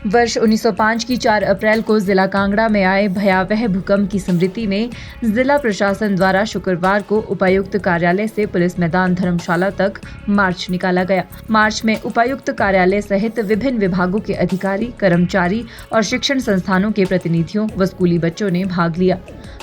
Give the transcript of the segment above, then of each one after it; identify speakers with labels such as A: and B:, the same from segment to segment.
A: वर्ष 1905 की 4 अप्रैल को जिला कांगड़ा में आए भयावह भूकंप की स्मृति में जिला प्रशासन द्वारा शुक्रवार को उपायुक्त कार्यालय से पुलिस मैदान धर्मशाला तक मार्च निकाला गया। मार्च में उपायुक्त कार्यालय सहित विभिन्न विभागों के अधिकारी, कर्मचारी और शिक्षण संस्थानों के प्रतिनिधियों व स्कूली बच्चों ने भाग लिया।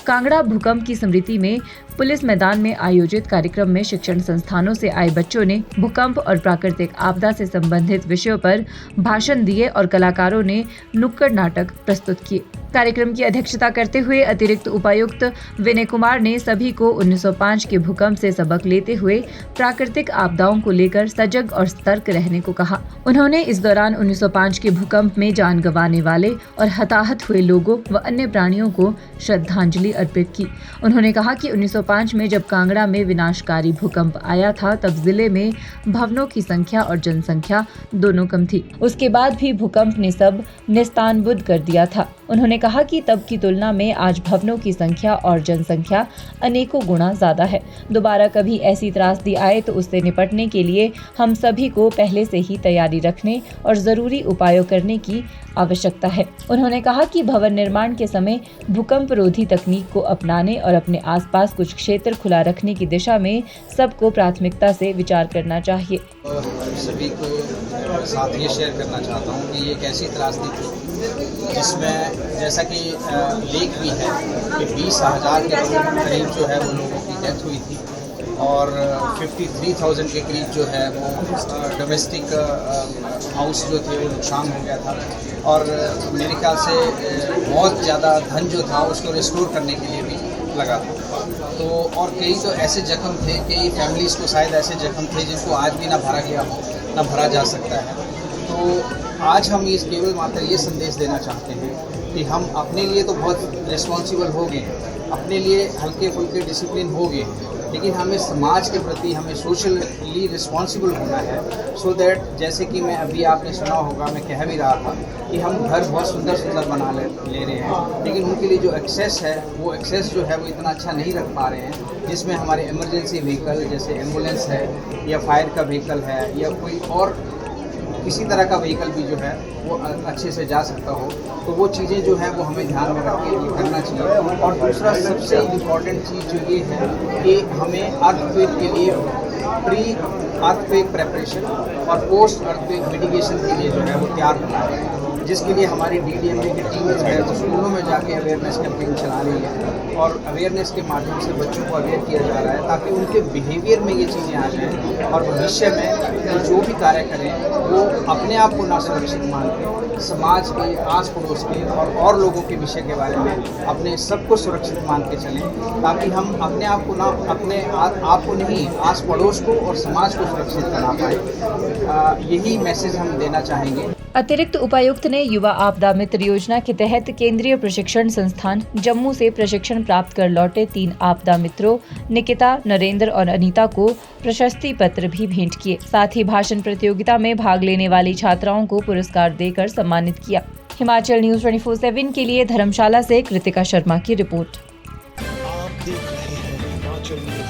A: कांगड़ा भूकंप की स्मृति में पुलिस मैदान में आयोजित कार्यक्रम में शिक्षण संस्थानों से आए बच्चों ने भूकंप और प्राकृतिक आपदा से संबंधित विषयों पर भाषण दिए और कलाकारों ने नुक्कड़ नाटक प्रस्तुत किए। कार्यक्रम की अध्यक्षता करते हुए अतिरिक्त उपायुक्त विनय कुमार ने सभी को 1905 के भूकंप से सबक लेते हुए प्राकृतिक आपदाओं को लेकर सजग और सतर्क रहने को कहा। उन्होंने इस दौरान 1905 के भूकंप में जान गंवाने वाले और हताहत हुए लोगों व अन्य प्राणियों को श्रद्धांजलि अर्पित की। उन्होंने कहा कि 1905 में जब कांगड़ा में विनाशकारी भूकंप आया था तब जिले में भवनों की संख्या और जनसंख्या दोनों कम थी। उसके बाद भी भूकंप ने सब नेस्तानबुद कर दिया था। उन्होंने कहा कि तब की तुलना में आज भवनों की संख्या और जनसंख्या अनेकों गुना ज्यादा है। दोबारा कभी ऐसी त्रासदी आए तो उससे निपटने के लिए हम सभी को पहले से ही तैयारी रखने और जरूरी उपायों करने की आवश्यकता है। उन्होंने कहा कि भवन निर्माण के समय भूकंप रोधी तकनीक को अपनाने और अपने आसपास कुछ क्षेत्र खुला रखने की दिशा में सबको प्राथमिकता से विचार करना चाहिए।
B: सभी को साथ ये शेयर करना चाहता हूँ कि ये एक ऐसी त्रासदी थी जिसमें जैसा कि लेख भी है कि 20,000 के करीब जो है वो लोगों की डेथ हुई थी और 53,000 के करीब जो है वो डोमेस्टिक हाउस जो थे वो नुकसान हो गया था और मेरे ख्याल से बहुत ज़्यादा धन जो था उसको रिस्टोर करने के लिए भी लगा था। तो और कई तो ऐसे जख्म थे, कई फैमिलीज़ को शायद ऐसे जख्म थे जिनको आज भी ना भरा गया हो, ना भरा जा सकता है। तो आज हम इस केवल मात्र ये संदेश देना चाहते हैं कि हम अपने लिए तो बहुत रिस्पॉन्सिबल हो गए, अपने लिए हल्के फुल्के डिसिप्लिन हो गए, लेकिन हमें समाज के प्रति हमें सोशली रिस्पॉन्सिबल होना है। सो दैट जैसे कि मैं अभी आपने सुना होगा, मैं कह भी रहा था कि हम घर बहुत सुंदर सुंदर बना ले रहे हैं, लेकिन उनके लिए जो एक्सेस है वो एक्सेस जो है वो इतना अच्छा नहीं रख पा रहे हैं, जिसमें हमारे इमरजेंसी व्हीकल जैसे एम्बुलेंस है या फायर का व्हीकल है या कोई और किसी तरह का व्हीकल भी जो है वो अच्छे से जा सकता हो। तो वो चीज़ें जो है वो हमें ध्यान में रख के ये करना चाहिए। और दूसरा सबसे इम्पॉर्टेंट चीज़ जो ये है कि हमें अर्थक्वेक के लिए प्री अर्थक्वेक प्रेपरेशन और पोस्ट अर्थक्वेक मिटिगेशन के लिए जो है वो तैयार होना है, जिसके लिए हमारी DDMA की टीम जो है स्कूलों में जाके अवेयरनेस कैंपेन चला रही है और अवेयरनेस के माध्यम से बच्चों को अवेयर किया जा रहा है ताकि उनके बिहेवियर में ये चीज़ें आ जाएँ और भविष्य में जो भी कार्य करें वो अपने आप को ना सुरक्षित मान के समाज के, आस पड़ोस के और लोगों के विषय के बारे में अपने सबको सुरक्षित मान के चलें, ताकि हम अपने आप को ना अपने आप को नहीं आस पड़ोस को और समाज को सुरक्षित बना पाए। यही मैसेज हम देना चाहेंगे।
A: अतिरिक्त उपायुक्त ने युवा आपदा मित्र योजना के तहत केंद्रीय प्रशिक्षण संस्थान जम्मू से प्रशिक्षण प्राप्त कर लौटे 3 आपदा मित्रों निकिता, नरेंद्र और अनीता को प्रशस्ति पत्र भी भेंट किए। साथ ही भाषण प्रतियोगिता में भाग लेने वाली छात्राओं को पुरस्कार देकर सम्मानित किया। हिमाचल न्यूज़ 24/7 के लिए धर्मशाला से कृतिका शर्मा की रिपोर्ट।
C: आप देख रहे हैं हिमाचल